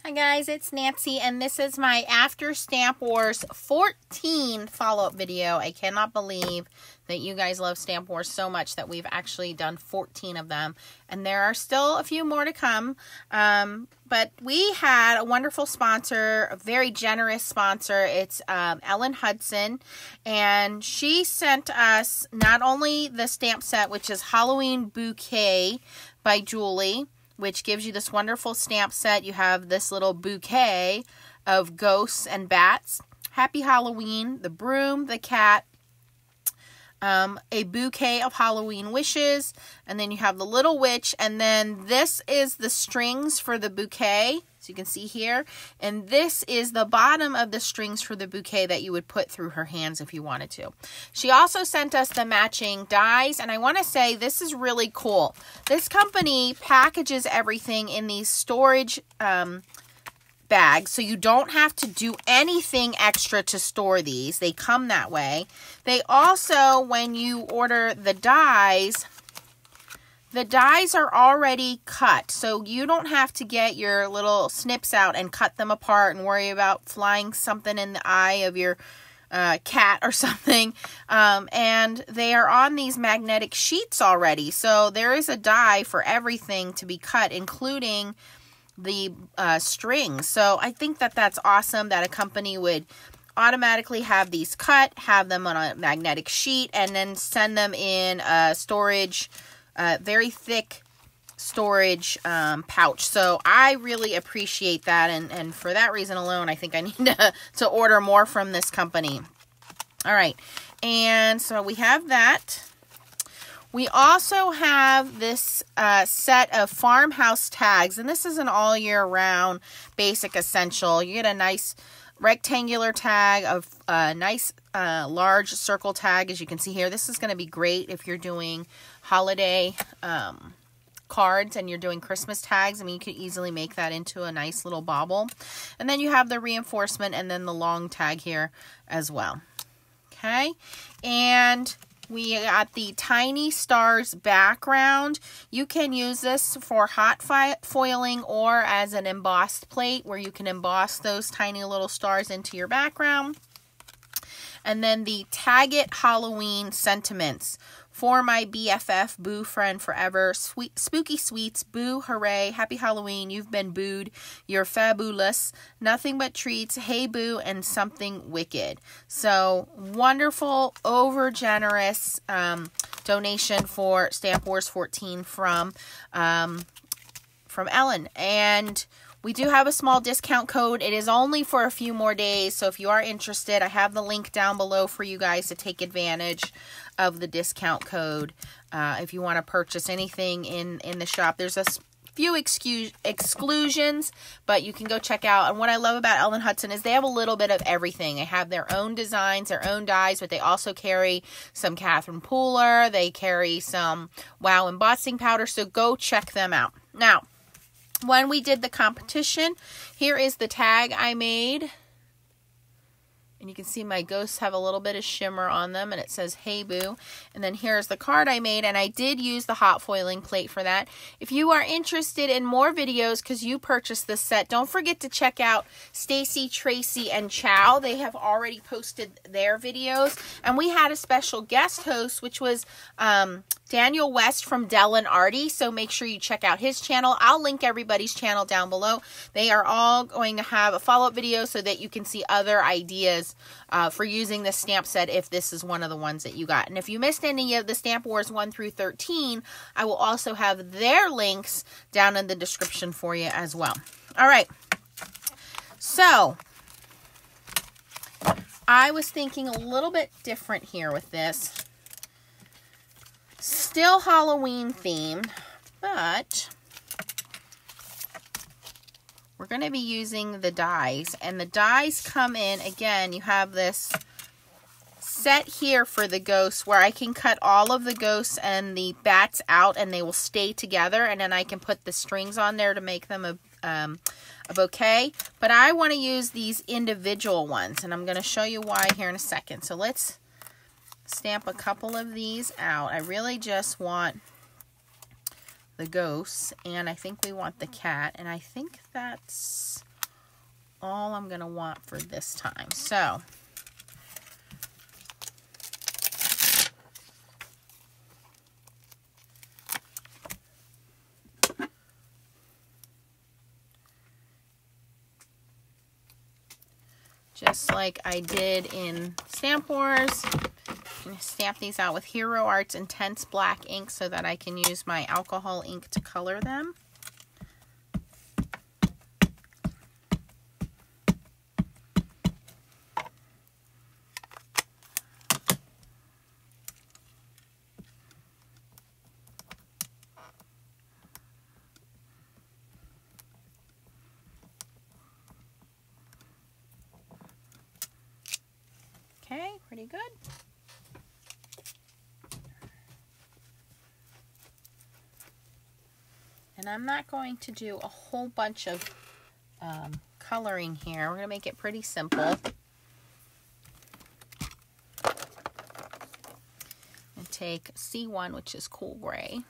Hi guys, it's Nancy, and this is my After Stamp Wars 14 follow-up video. I cannot believe that you guys love Stamp Wars so much that we've actually done 14 of them, and there are still a few more to come. But we had a wonderful sponsor, a very generous sponsor. It's Hutson, and she sent us not only the stamp set, which is Halloween Bouquet by Julie, which gives you this wonderful stamp set. You have this little bouquet of ghosts and bats. Happy Halloween, the broom, the cat, a bouquet of Halloween wishes, and then you have the little witch, and then this is the strings for the bouquet, so you can see here, and this is the bottom of the strings for the bouquet that you would put through her hands if you wanted to. She also sent us the matching dies, and I want to say this is really cool. This company packages everything in these storage bags, so you don't have to do anything extra to store these. They come that way. They also, when you order the dies are already cut, so you don't have to get your little snips out and cut them apart and worry about flying something in the eye of your cat or something. And they are on these magnetic sheets already, so there is a die for everything to be cut, including the strings. So I think that that's awesome that a company would automatically have these cut, have them on a magnetic sheet, and then send them in a storage, very thick storage pouch. So I really appreciate that, and for that reason alone, I think I need to order more from this company. All right, and so we have that. We also have this set of Farmhouse Tags, and this is an all year round basic essential. You get a nice rectangular tag, of a nice large circle tag, as you can see here. This is going to be great if you're doing holiday cards and you're doing Christmas tags. I mean, you could easily make that into a nice little bauble. And then you have the reinforcement and then the long tag here as well. Okay, and we got the Tiny Stars background. You can use this for hot foiling or as an embossed plate where you can emboss those tiny little stars into your background. And then the Tag It Halloween Sentiments. For my BFF, Boo Friend Forever, sweet, Spooky Sweets, Boo, hooray, happy Halloween, you've been booed, you're fabulous, nothing but treats, hey Boo, and something wicked. So, wonderful, over generous donation for Stamp Wars 14 from Ellen. And we do have a small discount code. It is only for a few more days, so if you are interested, I have the link down below for you guys to take advantage of the discount code. If you want to purchase anything in the shop, there's a few exclusions, but you can go check out. And what I love about Ellen Hutson is they have a little bit of everything. They have their own designs, their own dies, but they also carry some Catherine Pooler. They carry some Wow embossing powder, so go check them out. Now, when we did the competition, here is the tag I made. And you can see my ghosts have a little bit of shimmer on them, and it says, hey Boo. And then here's the card I made, and I did use the hot foiling plate for that. If you are interested in more videos because you purchased this set, don't forget to check out Stacy, Tracy, and Chow. They have already posted their videos. And we had a special guest host, which was Daniel West from Dell and Artie, so make sure you check out his channel. I'll link everybody's channel down below. They are all going to have a follow-up video so that you can see other ideas for using this stamp set if this is one of the ones that you got. And if you missed any of the Stamp Wars 1 through 13, I will also have their links down in the description for you as well. All right, so I was thinking a little bit different here with this. Still Halloween themed, but we're going to be using the dies, and the dies come in, again, you have this set here for the ghosts where I can cut all of the ghosts and the bats out and they will stay together, and then I can put the strings on there to make them a bouquet. But I want to use these individual ones, and I'm going to show you why here in a second. So let's stamp a couple of these out. I really just want the ghosts, and I think we want the cat, and I think that's all I'm going to want for this time. So just like I did in Stamp Wars, I'm going to stamp these out with Hero Arts Intense Black ink so that I can use my alcohol ink to color them. Okay, pretty good. And I'm not going to do a whole bunch of coloring here. We're going to make it pretty simple. And take C1, which is cool gray.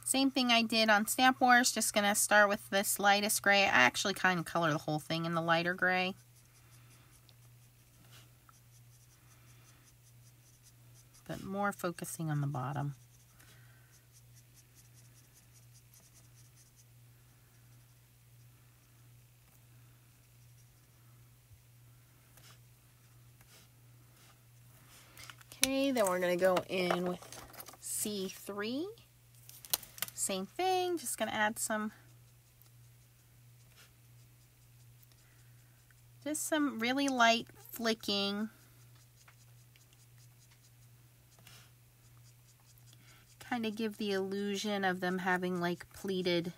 Same thing I did on Stamp Wars, just going to start with this lightest gray. I actually kind of color the whole thing in the lighter gray. But more focusing on the bottom. Okay, then we're going to go in with C3. Same thing, just going to add some really light flicking. Kind of give the illusion of them having like pleated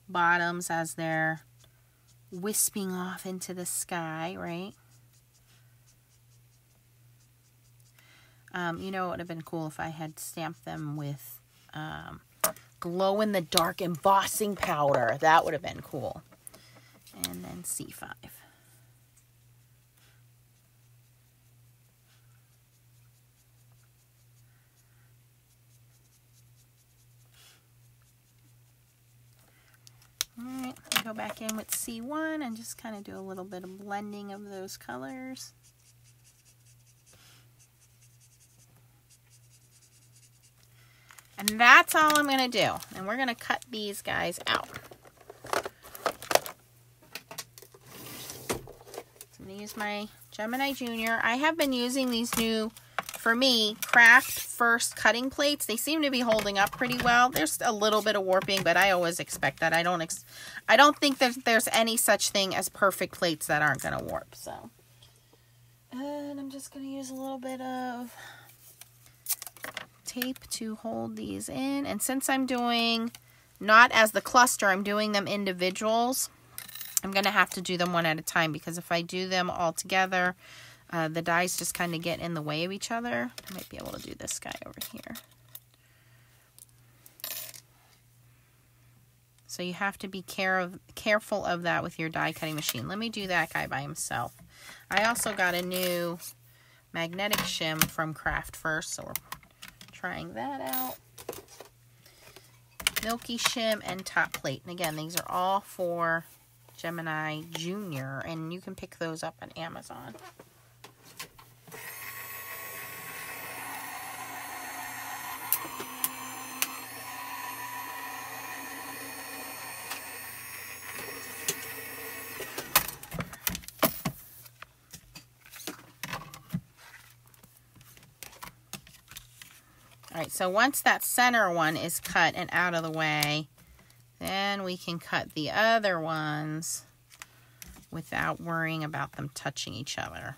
bottoms as they're wisping off into the sky, right? You know, it would have been cool if I had stamped them with glow-in-the-dark embossing powder. That would have been cool. And then C5. Alright, go back in with C1 and just kind of do a little bit of blending of those colors. And that's all I'm going to do. And we're going to cut these guys out. So I'm going to use my Gemini Junior. I have been using these new, for me, Craft First cutting plates. They seem to be holding up pretty well. There's a little bit of warping, but I always expect that. I don't think that there's any such thing as perfect plates that aren't going to warp. So, and I'm just going to use a little bit of tape to hold these in. And since I'm doing not as the cluster, I'm doing them individuals, I'm going to have to do them one at a time, because if I do them all together, the dies just kind of get in the way of each other. I might be able to do this guy over here. So you have to be careful of that with your die cutting machine. Let me do that guy by himself. I also got a new magnetic shim from Craft First, so we're trying that out. Milky shim and top plate. And again, these are all for Gemini Junior, and you can pick those up on Amazon. Alright, so once that center one is cut and out of the way, then we can cut the other ones without worrying about them touching each other.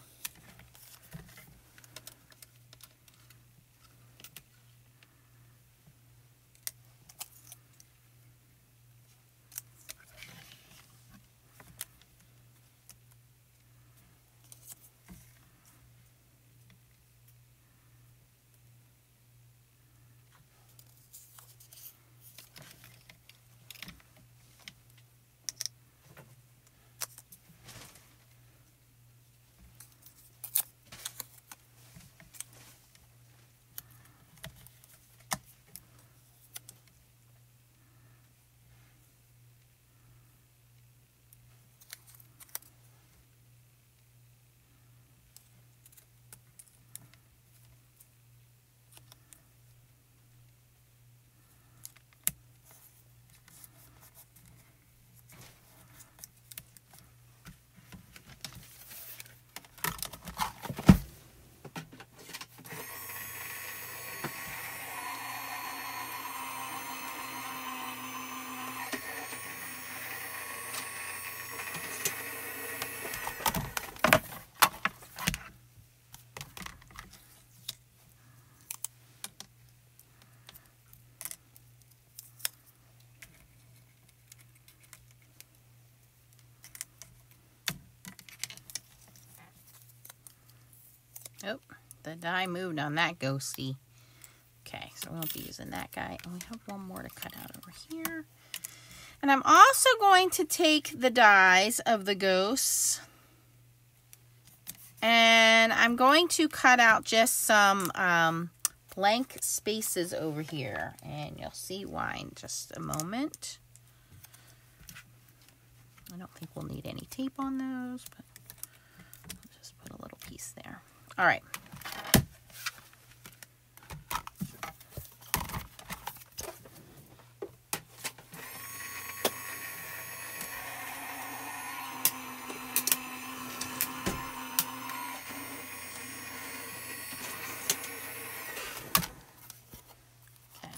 The die moved on that ghosty. Okay, so we won't be using that guy. And we have one more to cut out over here. And I'm also going to take the dies of the ghosts. And I'm going to cut out just some blank spaces over here. And you'll see why in just a moment. I don't think we'll need any tape on those, but I'll just put a little piece there. All right.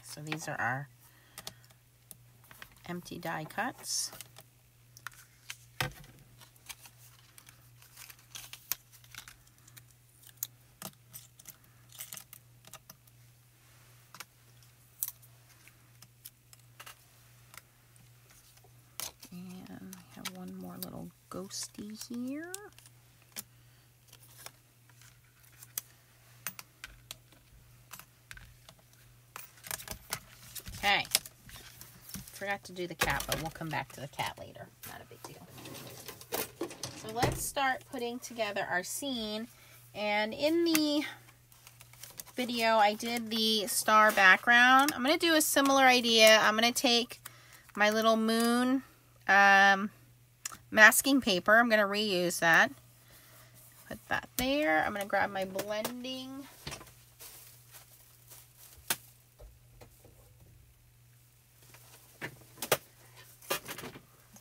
So these are our empty die cuts. And we have one more little ghosty here. Okay, forgot to do the cat, but we'll come back to the cat later. Not a big deal. So let's start putting together our scene. And in the video, I did the star background. I'm going to do a similar idea. I'm going to take my little moon masking paper. I'm going to reuse that. Put that there. I'm going to grab my blending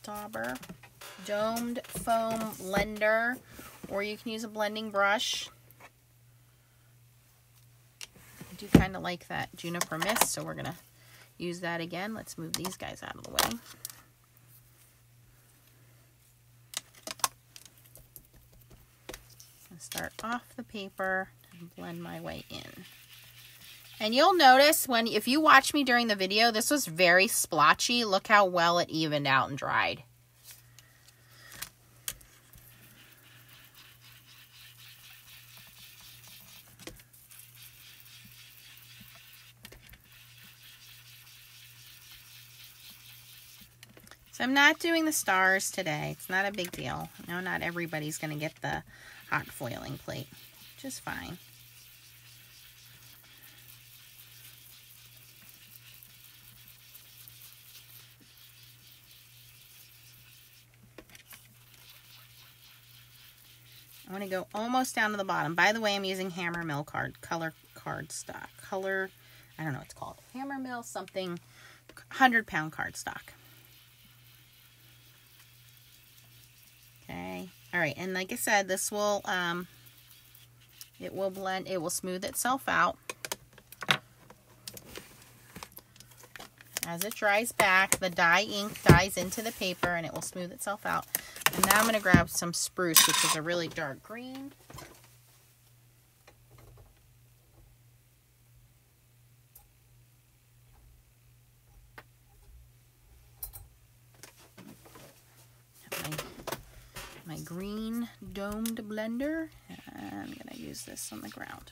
dauber, domed foam blender, or you can use a blending brush. I do kind of like that juniper mist, so we're going to use that again. Let's move these guys out of the way. And start off the paper and blend my way in. And you'll notice if you watch me during the video, this was very splotchy. Look how well it evened out and dried. So I'm not doing the stars today. It's not a big deal. No, not everybody's going to get the hot foiling plate, which is fine. I want to go almost down to the bottom. By the way, I'm using Hammer Mill color cardstock. I don't know what it's called. Hammer Mill something, 100-pound cardstock. Okay. All right. And like I said, this will, it will blend, it will smooth itself out. As it dries back, the dye ink dyes into the paper and it will smooth itself out. And now I'm going to grab some spruce, which is a really dark green. My green domed blender. And I'm going to use this on the ground.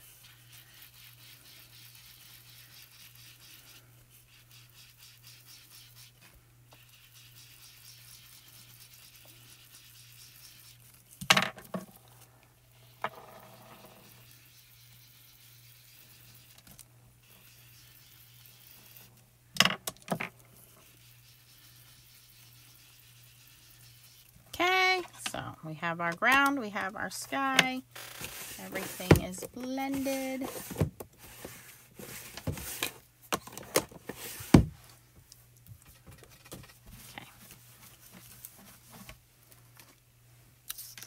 So we have our ground, we have our sky, everything is blended. Okay.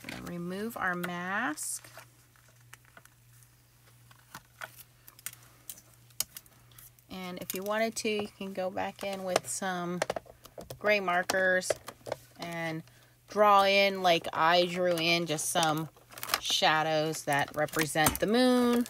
I'm going to remove our mask. And if you wanted to, you can go back in with some gray markers and draw in, like I drew in, just some shadows that represent the moon.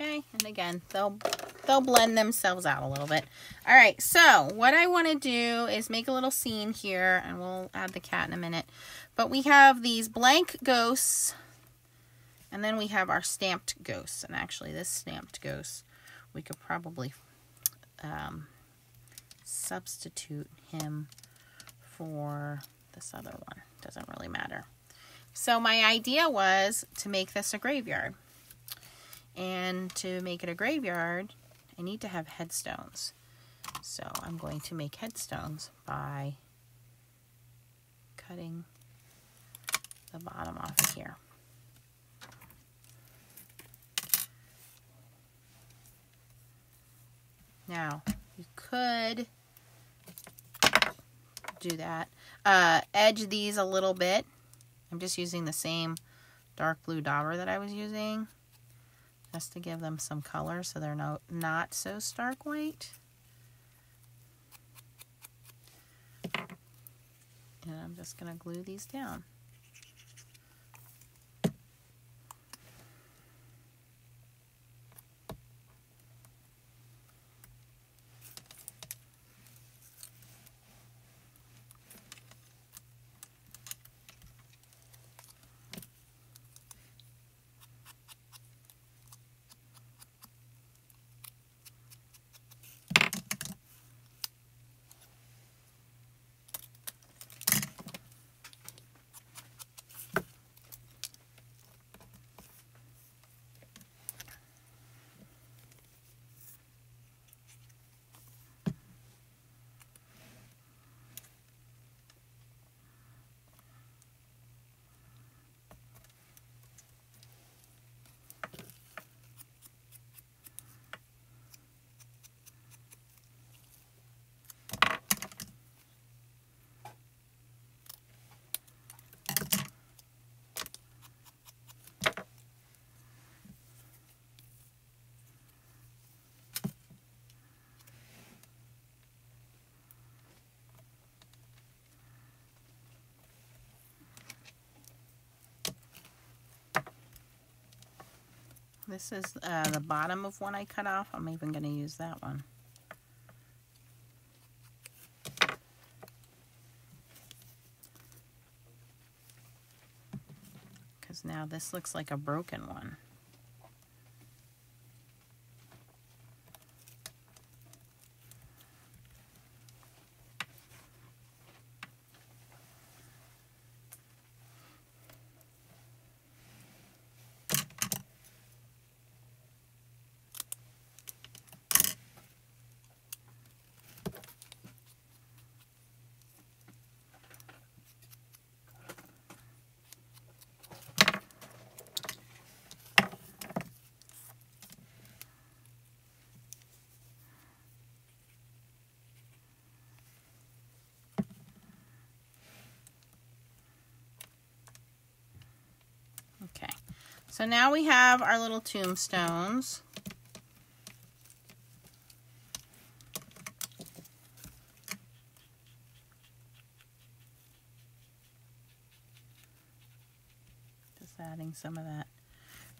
Okay, and again, they'll blend themselves out a little bit. All right, so what I want to do is make a little scene here, and we'll add the cat in a minute. But we have these blank ghosts, and then we have our stamped ghosts. And actually, this stamped ghost, we could probably substitute him for this other one. Doesn't really matter. So my idea was to make this a graveyard. And to make it a graveyard, I need to have headstones. So I'm going to make headstones by cutting the bottom off of here. Now, you could do that. Edge these a little bit. I'm just using the same dark blue dauber that I was using, just to give them some color so they're not so stark white. And I'm just going to glue these down. This is the bottom of one I cut off. I'm even going to use that one. Because now this looks like a broken one. Okay, so now we have our little tombstones. Just adding some of that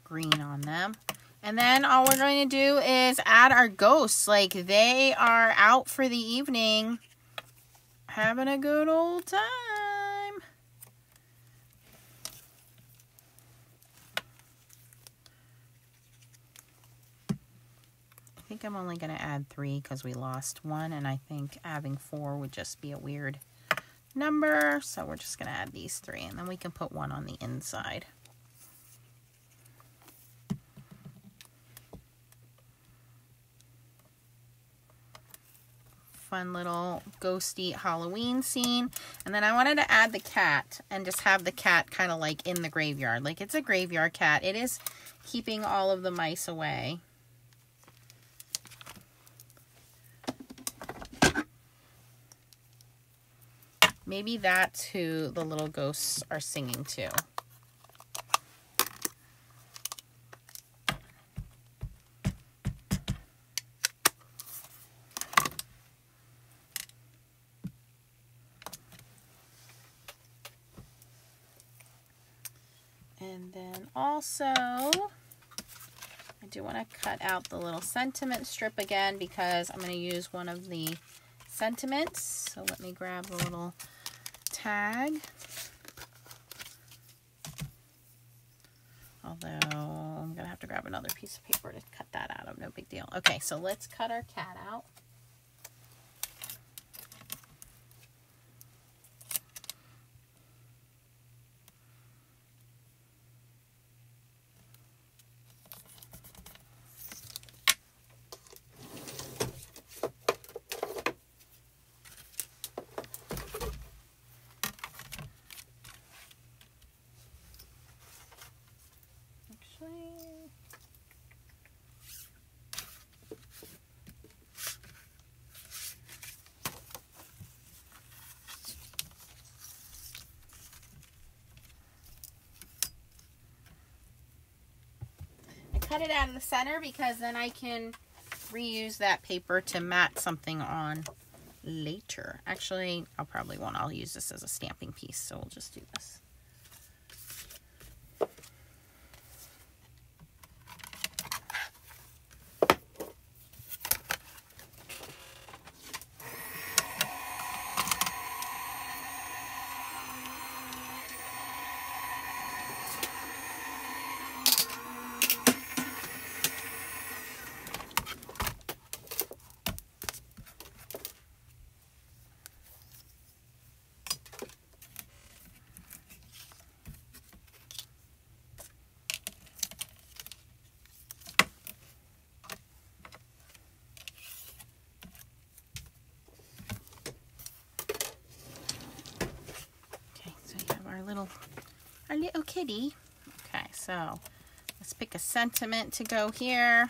green on them. And then all we're going to do is add our ghosts. Like, they are out for the evening, having a good old time. I think I'm only going to add 3 because we lost 1, and I think having 4 would just be a weird number. So we're just going to add these 3, and then we can put 1 on the inside. Fun little ghosty Halloween scene. And then I wanted to add the cat and just have the cat kind of like in the graveyard. Like, it's a graveyard cat. It is keeping all of the mice away. Maybe that's who the little ghosts are singing to. And then also, I do want to cut out the little sentiment strip again because I'm going to use one of the sentiments. So let me grab the little tag. Although I'm going to have to grab another piece of paper to cut that out of, no big deal. Okay, so let's cut our cat out. Cut it out of the center because then I can reuse that paper to mat something on later. Actually, I'll use this as a stamping piece, so we'll just do this. Our little kitty. Okay, so let's pick a sentiment to go here.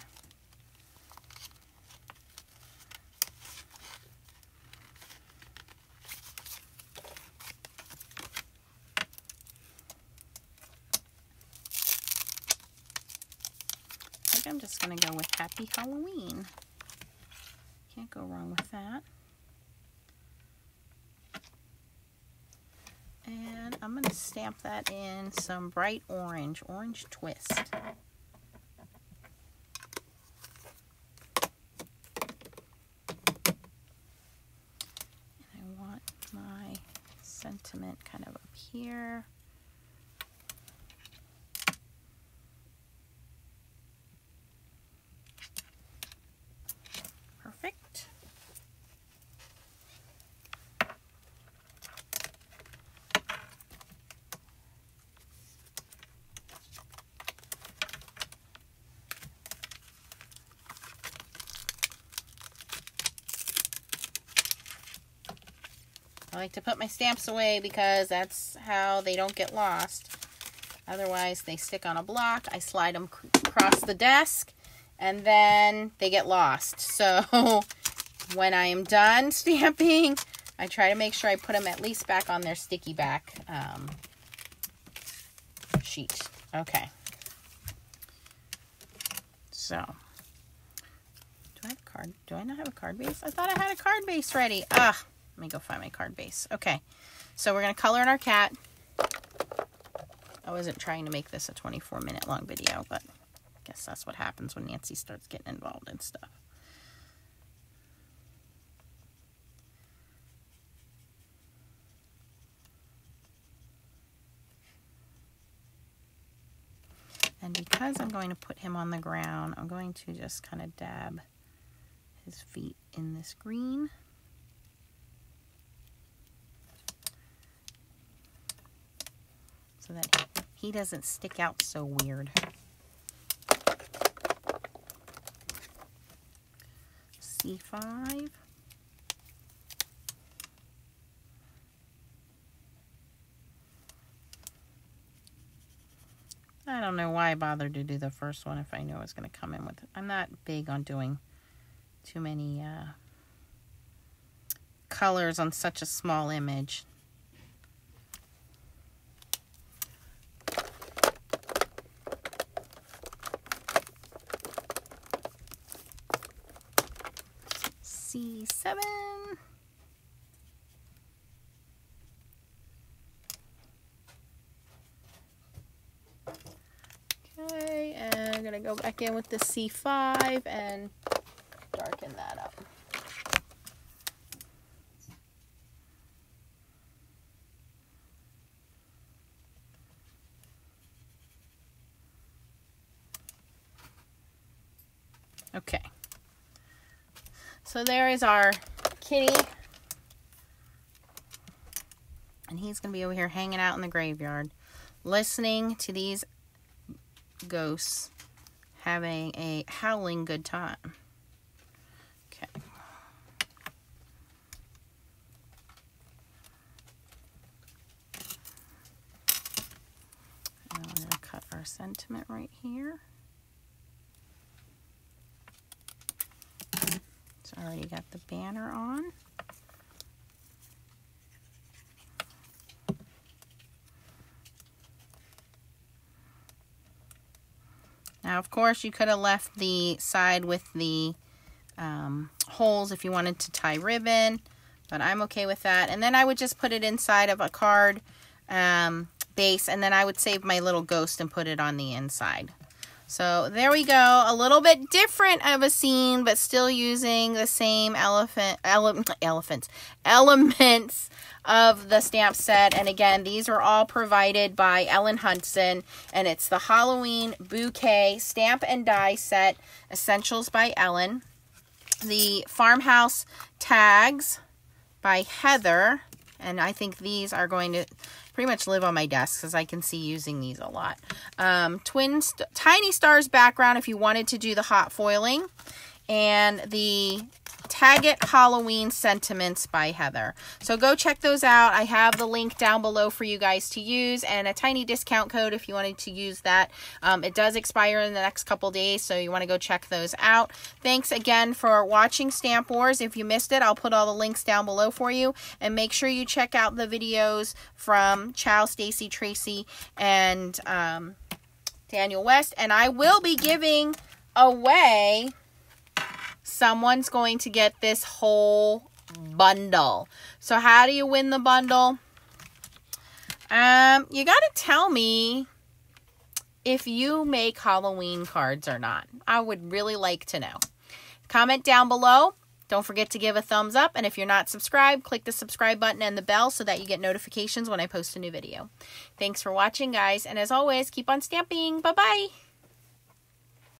I think I'm just going to go with Happy Halloween. Can't go wrong with that. And I'm going to stamp that in some bright orange twist. And I want my sentiment kind of up here. Perfect. I like to put my stamps away because that's how they don't get lost. Otherwise, they stick on a block. I slide them across the desk, and then they get lost. So when I am done stamping, I try to make sure I put them at least back on their sticky back sheet. Okay. So, do I have a card? Do I not have a card base? I thought I had a card base ready. Ugh. Let me go find my card base. Okay, so we're going to color in our cat. I wasn't trying to make this a 24-minute long video, but I guess that's what happens when Nancy starts getting involved in stuff. And because I'm going to put him on the ground, I'm going to just kind of dab his feet in this green. So that he doesn't stick out so weird. C5. I don't know why I bothered to do the first one if I knew I was going to come in with it. I'm not big on doing too many colors on such a small image. C7. Okay, and I'm gonna go. I back in with the C5 and darken that up. Okay, so there is our kitty, and he's going to be over here hanging out in the graveyard, listening to these ghosts having a howling good time. Okay. Now we're going to cut our sentiment right here. Already got the banner on. Now, of course, you could have left the side with the holes if you wanted to tie ribbon, but I'm okay with that. And then I would just put it inside of a card base, and then I would save my little ghost and put it on the inside. So there we go, a little bit different of a scene, but still using the same elements of the stamp set. And again, these are all provided by Ellen Hutson, and it's the Halloween Bouquet Stamp and Die Set, Essentials by Ellen. The Farmhouse Tags by Heather, and I think these are going to pretty much live on my desk because I can see using these a lot. Tiny Stars background if you wanted to do the hot foiling. And the Tag It Halloween Sentiments by Heather. So go check those out. I have the link down below for you guys to use, and a tiny discount code if you wanted to use that. It does expire in the next couple days, so you want to go check those out. Thanks again for watching Stamp Wars. If you missed it, I'll put all the links down below for you, and make sure you check out the videos from Chow, Stacy, Tracy, and Daniel West. And I will be giving away, someone's going to get this whole bundle. So how do you win the bundle? You got to tell me if you make Halloween cards or not. I would really like to know. Comment down below. Don't forget to give a thumbs up. And if you're not subscribed, click the subscribe button and the bell so that you get notifications when I post a new video. Thanks for watching, guys. And as always, keep on stamping. Bye-bye.